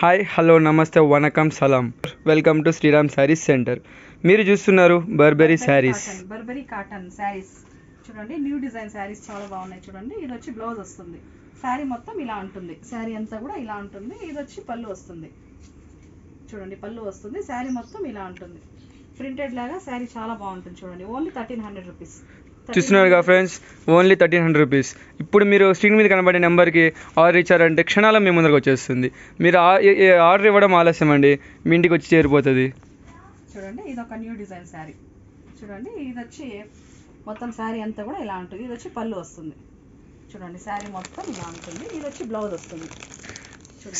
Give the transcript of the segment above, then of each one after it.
Hi hello నమస్తే వనకం సలాం welcome to Sriram sarees centre. మీరు చూస్తున్నారు Burberry sarees. Burberry cotton sarees చూడండి, న్యూ డిజైన్ శారీస్ చాలా బాగున్నాయి. చూడండి, ఇది వచ్చి బ్లౌజ్ వస్తుంది. శారీ మొత్తం ఇలా ఉంటుంది, శారీ అంతా కూడా ఇలా ఉంటుంది. ఇది వచ్చి పళ్ళు వస్తుంది. చూడండి, పళ్ళు వస్తుంది. శారీ మొత్తం ఇలా ఉంటుంది, ప్రింటెడ్ లాగా. శారీ చాలా బాగుంటుంది. చూడండి, ఓన్లీ 1300 రూపీస్. చూస్తున్నారుగా ఫ్రెండ్స్, ఓన్లీ 1300 రూపీస్. ఇప్పుడు మీరు స్క్రీన్ మీద కనబడే నెంబర్కి ఆర్డర్ ఇచ్చారంటే క్షణాల మీ ముందరకు వచ్చేస్తుంది. మీరు ఆర్డర్ ఇవ్వడం ఆలస్యం అండి, మీ ఇంటికి వచ్చి చేరిపోతుంది. చూడండి, ఇది ఒక న్యూ డిజైన్ శారీ. చూడండి, ఇది వచ్చి మొత్తం శారీ అంతా కూడా ఇలా ఉంటుంది. ఇది వచ్చి పళ్ళు వస్తుంది. చూడండి, శారీ మొత్తం ఇలా ఉంటుంది. ఇది వచ్చి బ్లౌజ్ వస్తుంది.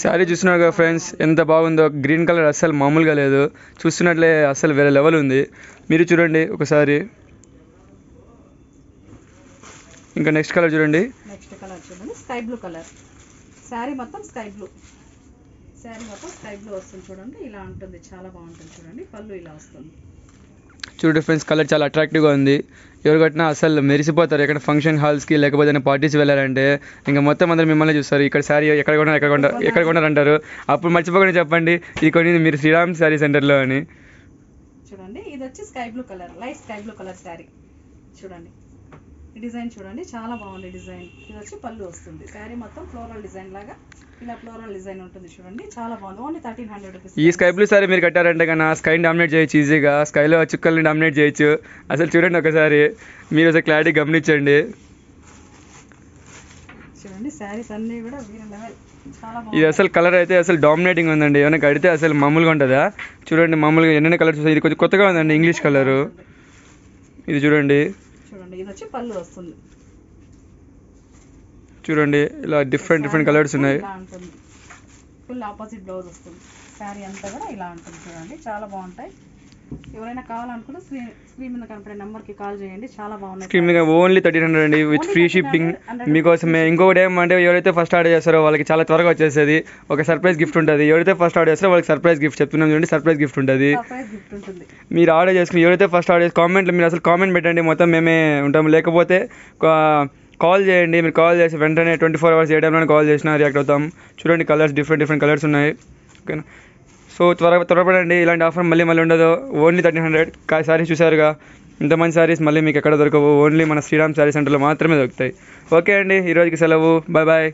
శారీ చూస్తున్నారుగా ఫ్రెండ్స్, ఎంత బాగుందో. గ్రీన్ కలర్ అస్సలు మామూలుగా లేదు, చూస్తున్నట్లే అస్సలు వేరే లెవెల్ ఉంది. మీరు చూడండి ఒకసారి. ఇంకా నెక్స్ట్ కలర్ చూడండి. నెక్స్ట్ కలర్ చూడండి, స్కై బ్లూ కలర్. శారీ మొత్తం స్కై బ్లూ. శారీ మొత్తం స్కై బ్లూ వస్తుంది. చూడండి, ఇలా ఉంటుంది, చాలా బాగుంటుంది. చూడండి, పళ్ళు ఇలా వస్తుంది. చూడండి ఫ్రెండ్స్, కలర్ చాలా అట్రాక్టివ్గా ఉంది. ఎవరు కట్టినా అసలు మెరిసిపోతారు. ఎక్కడ ఫంక్షన్ హాల్స్కి లేకపోతే పార్టీస్ వెళ్ళారంటే ఇంకా మొత్తం అందరూ మిమ్మల్ని చూస్తారు. ఇక్కడ శారీ ఎక్కడ కొన్నారు అంటారు. అప్పుడు మర్చిపోకుండా చెప్పండి, ఇది కొన్ని మీరు శ్రీరామ్ శారీ సెంటర్లో అని. చూడండి, ఇది వచ్చి sky blue colour, light sky blue colour sari. చూడండి, ఈ డిజైన్ చూడండి, చాలా బాగుంది డిజైన్. ఇది వచ్చి పళ్ళు వస్తుంది. శారీ మొత్తం ఫ్లోరల్ డిజైన్ లాగా ఇలా ఫ్లోరల్ డిజైన్ ఉంటుంది. చూడండి, చాలా బాగుంది. Only 1300 rupees. ఈ స్కై బ్లూ సారీ మీరు కట్టారంటే కన్నా స్కైని డామినేట్ చేయొచ్చు ఈజీగా. స్కైలో చుక్కల్ని డామినేట్ చేయొచ్చు. అసలు చూడండి ఒకసారి, మీరు అసలు క్లారిటీ గమనించండి. చూడండి, శారీస్ అన్నీ కూడా వేరే లెవెల్, చాలా బాగుంది. ఇది అసలు కలర్ అయితే అసలు డామినేటింగ్ ఉందండి. ఏమైనా కడితే అసలు మామూలుగా ఉంటుందా? చూడండి, మామూలుగా ఎన్నెన్న కలర్స్ వస్తాయి. ఇది కొంచెం కొత్తగా ఉందండి, ఇంగ్లీష్ కలరు. ఇది చూడండి. చూడండి, ఇది వచ్చి పళ్ళు వస్తుంది. చూడండి, ఇలా డిఫరెంట్ కలర్స్ ఉన్నాయి. ఫుల్ ఆపోజిట్ బ్లౌజ్ వస్తుంది. శారీ అంతా కూడా ఇలా ఉంటుంది. చూడండి, చాలా బాగుంటాయి. ఎవరైనా కావాలనుకుంటే స్క్రీన్ మీద కనపడే నెంబర్కి కాల్ చేయండి. చాలా బాగున్నాయి. స్క్రీన్ మీద ఓన్లీ 1300 అండి, విత్ ఫ్రీ షిప్పింగ్ మీకోసమే. ఇంకొకటి ఏమంటే ఎవరైతే ఫస్ట్ ఆర్డర్ చేస్తారో వాళ్ళకి చాలా త్వరగా వచ్చేస్తుంది. ఒక సర్ప్రైజ్ గిఫ్ట్ ఉంటుంది. ఎవరైతే ఫస్ట్ ఆర్డర్ చేస్తారో వాళ్ళకి సర్ప్రైజ్ గిఫ్ట్ చెప్తున్నాం చూడండి, సర్ప్రైజ్ గిఫ్ట్ ఉంటుంది. మీరు ఆర్డర్ చేసుకుని ఎవరైతే ఫస్ట్ ఆర్డర్ చేసి కామెంట్లో మీరు అసలు కామెంట్ పెట్టండి, మొత్తం మేమే ఉంటాము. లేకపోతే కాల్ చేయండి. మీరు కాల్ చేసి వెంటనే 24 hours ఏ టైంలో కాల్ చేసినా రియాక్ట్ అవుతాం. చూడండి, కలర్స్ డిఫరెంట్ కలర్స్ ఉన్నాయి. ఓకేనా? సో త్వరపడండి, ఇలాంటి ఆఫర్ మళ్ళీ ఉండదు. ఓన్లీ 1300 శారీస్ చూసారుగా. ఇంత మంచి శారీస్ మళ్ళీ మీకు ఎక్కడ దొరకవు. ఓన్లీ మన శ్రీరామ్ శారీ సెంటర్లో మాత్రమే దొరుకుతాయి. ఓకే అండి, ఈరోజుకి సెలవు. Bye bye.